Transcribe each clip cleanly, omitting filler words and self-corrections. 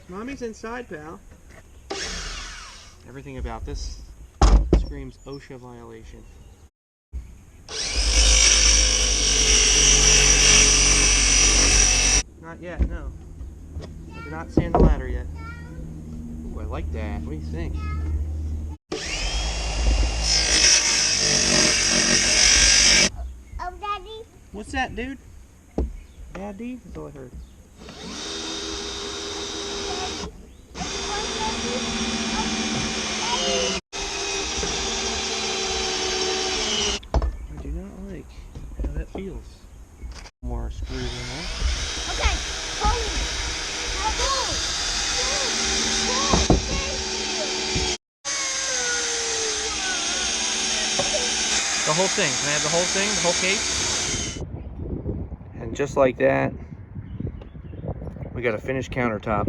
Mommy's inside, pal. Everything about this screams OSHA violation. Not yet, no. I did not stand the ladder yet. Ooh, I like that. What do you think? Oh, Daddy. What's that, dude? Daddy? That's all I heard. I do not like how that feels. More screws in there. Okay, hold it. The whole thing. Can I have the whole thing? The whole case? And just like that, we got a finished countertop.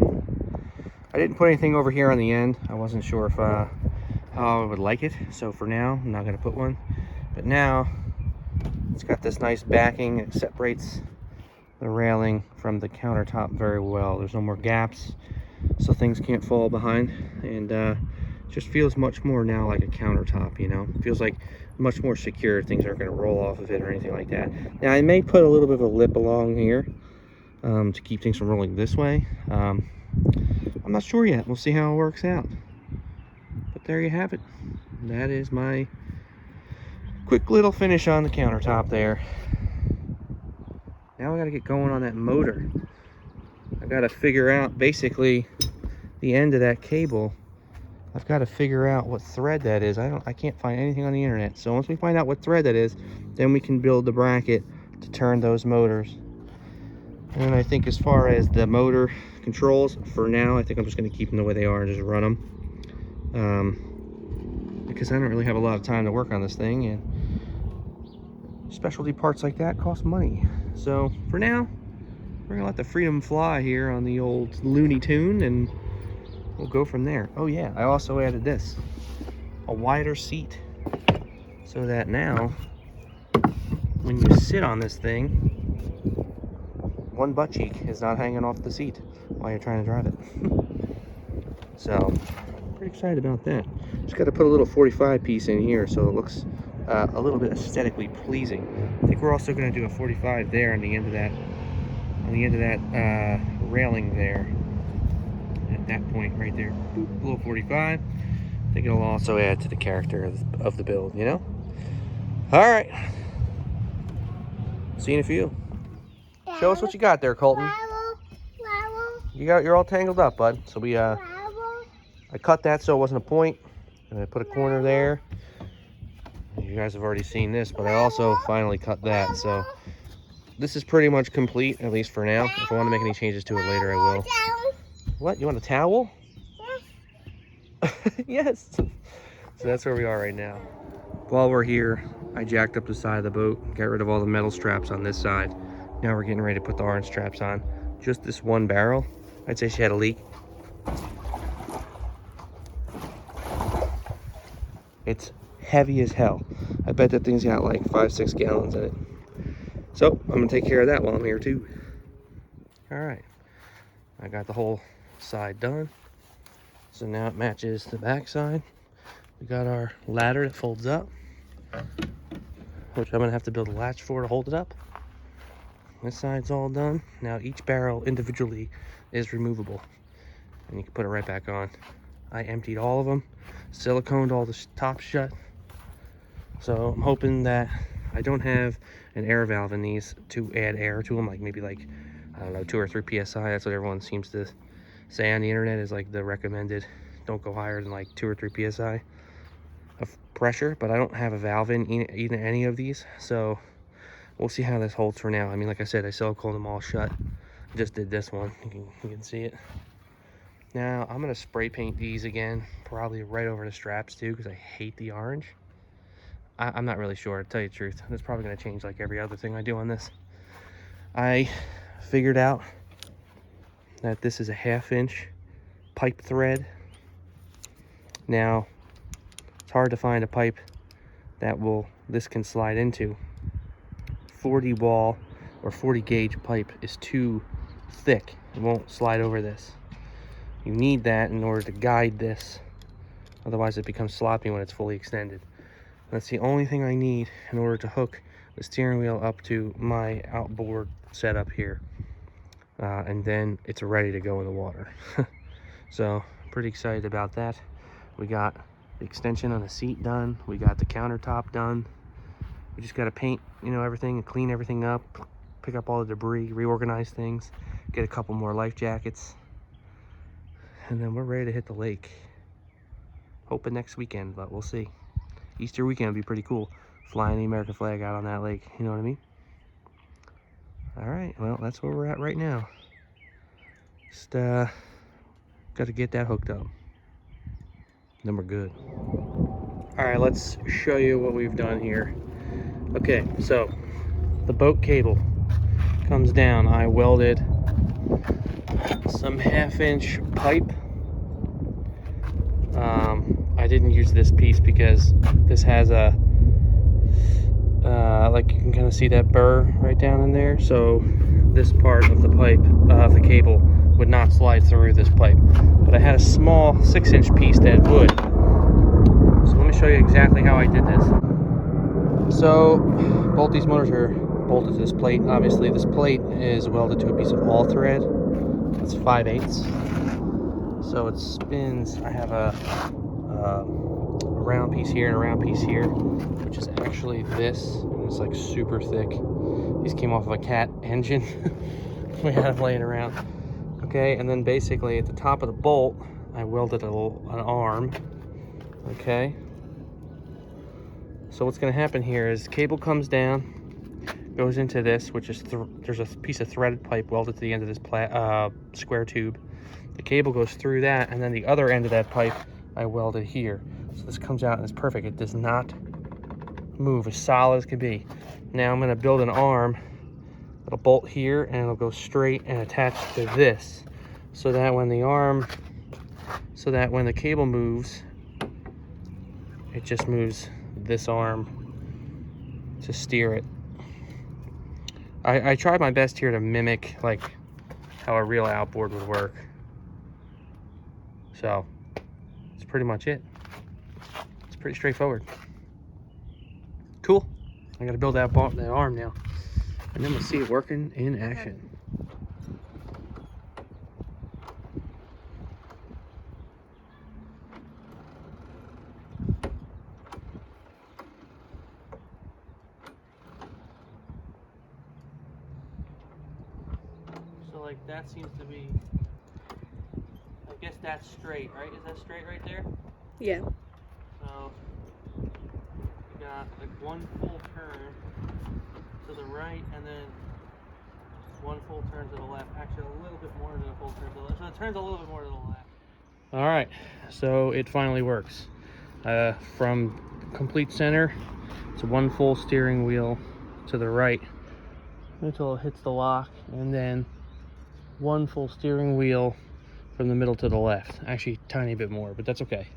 I didn't put anything over here on the end. I wasn't sure if how I would like it. So for now, I'm not going to put one. But now, it's got this nice backing. It separates the railing from the countertop very well. There's no more gaps, so things can't fall behind. And just feels much more now like a countertop, you know? It feels like much more secure. Things aren't going to roll off of it or anything like that. Now, I may put a little bit of a lip along here to keep things from rolling this way. I'm not sure yet. We'll see how it works out. But there you have it. That is my quick little finish on the countertop there. Now I got to get going on that motor. I got to figure out basically the end of that cable. I've got to figure out what thread that is. I can't find anything on the internet. So once we find out what thread that is, then we can build the bracket to turn those motors. And I think as far as the motor controls, for now, I think I'm just going to keep them the way they are and just run them. Because I don't really have a lot of time to work on this thing, and specialty parts like that cost money. So for now, we're going to let the freedom fly here on the old Looney Tune, and we'll go from there. Oh yeah, I also added this, a wider seat, so that now when you sit on this thing, one butt cheek is not hanging off the seat while you're trying to drive it. So pretty excited about that. Just got to put a little 45 piece in here so it looks a little bit aesthetically pleasing. I think we're also going to do a 45 there on the end of that railing there. At that point right there, boop, little 45. I think it'll also add to the character of the build, you know? All right. See you in a few. Show us what you got there, Colton. You're all tangled up, bud. So I cut that so it wasn't a point, and I put a corner there. You guys have already seen this, but I also finally cut that. So this is pretty much complete, at least for now. If I want to make any changes to it later, I will. What? You want a towel? Yes. Yes. So that's where we are right now. While we're here, I jacked up the side of the boat, got rid of all the metal straps on this side. Now we're getting ready to put the orange straps on. Just this one barrel. I'd say she had a leak. It's heavy as hell. I bet that thing's got like 5-6 gallons in it. So I'm gonna take care of that while I'm here too. All right, I got the whole side done. So now it matches the back side. We got our ladder that folds up, which I'm gonna have to build a latch for to hold it up. This side's all done. Now each barrel individually is removable, and you can put it right back on. I emptied all of them, siliconed all the tops shut. So I'm hoping that I don't have an air valve in these to add air to them, like maybe like, I don't know, 2 or 3 PSI. That's what everyone seems to say on the internet is like the recommended. Don't go higher than like 2 or 3 PSI of pressure, but I don't have a valve in either any of these. So we'll see how this holds for now. I mean, like I said, I siliconed them all shut. I just did this one. You can see it. Now I'm gonna spray paint these again, probably right over the straps too, because I hate the orange. I'm not really sure, to tell you the truth. It's probably gonna change like every other thing I do on this. I figured out that this is a 1/2 inch pipe thread. Now, it's hard to find a pipe this can slide into. 40 wall or 40 gauge pipe is too thick. It won't slide over this. You need that in order to guide this. Otherwise it becomes sloppy when it's fully extended. That's the only thing I need in order to hook the steering wheel up to my outboard setup here. And then it's ready to go in the water. So pretty excited about that. We got the extension on the seat done. We got the countertop done. We just got to paint, everything and clean everything up, pick up all the debris, reorganize things, get a couple more life jackets, and then we're ready to hit the lake. Hoping next weekend, but we'll see. Easter weekend would be pretty cool. Flying the American flag out on that lake, you know what I mean? All right, well, that's where we're at right now. Just got to get that hooked up. Then we're good. All right, let's show you what we've done here. Okay, so the boat cable comes down. I welded some 1/2-inch pipe. I didn't use this piece because this has a like you can kind of see that burr right down in there, so this part of the pipe of the cable would not slide through this pipe, but I had a small 6-inch piece that would. So let me show you exactly how I did this. So both these motors are bolted to this plate. Obviously this plate is welded to a piece of all thread. It's 5/8, so it spins. I have a round piece here and a round piece here, which is actually this, and it's like super thick. These came off of a cat engine. We had them laying around. Okay, and then basically at the top of the bolt I welded an arm. Okay, so what's going to happen here is the cable comes down, goes into this, which is there's a piece of threaded pipe welded to the end of this square tube. The cable goes through that, and then the other end of that pipe I welded here. So this comes out and it's perfect. It does not move, as solid as can be. Now I'm going to build an arm that'll bolt here, and it'll go straight and attach to this, so that when the cable moves, it just moves this arm to steer it. I tried my best here to mimic like how a real outboard would work. So that's pretty much it. It's pretty straightforward. Cool. I gotta build that arm now, and then we'll see it working in action. So like that seems to be, I guess that's straight, right? Is that straight right there? Yeah. So you got like one full turn to the right, and then one full turn to the left. Actually, a little bit more than a full turn to the left. So it turns a little bit more to the left. All right, so it finally works. From complete center, it's one full steering wheel to the right until it hits the lock, and then one full steering wheel from the middle to the left. Actually, a tiny bit more, but that's okay.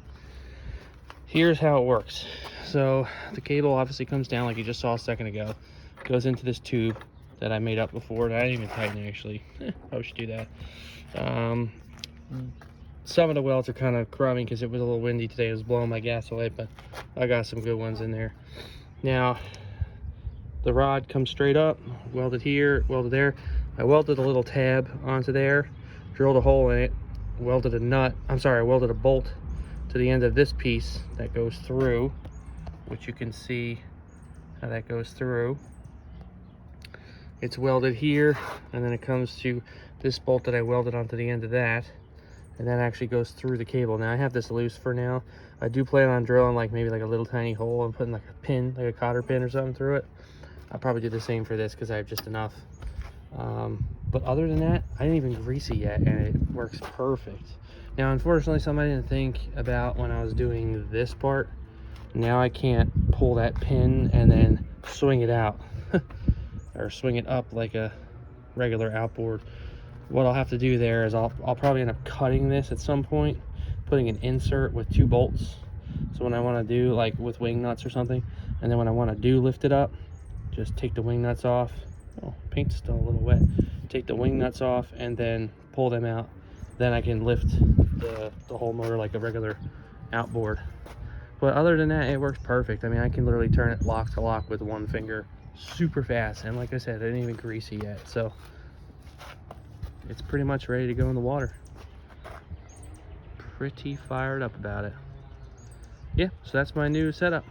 Here's how it works. So the cable obviously comes down like you just saw a second ago, goes into this tube that I made up before. I didn't even tighten it, actually. Probably should do that. Some of the welds are kind of crummy because it was a little windy today. It was blowing my gas away, but I got some good ones in there. Now the rod comes straight up, welded here, welded there. I welded a little tab onto there, drilled a hole in it, welded a bolt to the end of this piece that goes through, which you can see how that goes through. It's welded here, and then it comes to this bolt that I welded onto the end of that, and that actually goes through the cable. Now I have this loose for now. I do plan on drilling like maybe like a little tiny hole and putting like a pin, like a cotter pin or something through it. I'll probably do the same for this because I have just enough. But other than that, I didn't even grease it yet, and it works perfect. Now unfortunately, something I didn't think about when I was doing this part, now I can't pull that pin and then swing it out or swing it up like a regular outboard. What I'll have to do there is I'll probably end up cutting this at some point, putting an insert with 2 bolts So when I want to do like with wing nuts or something, and then when I want to do lift it up, just take the wing nuts off. Oh, paint's still a little wet. Take the wing nuts off and then pull them out. Then I can lift the whole motor like a regular outboard. But other than that, it works perfect. I mean, I can literally turn it lock to lock with one finger super fast. And like I said, it ain't even greasy yet. So it's pretty much ready to go in the water. Pretty fired up about it. Yeah, so that's my new setup.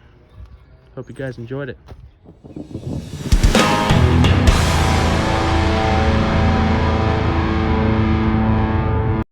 Hope you guys enjoyed it.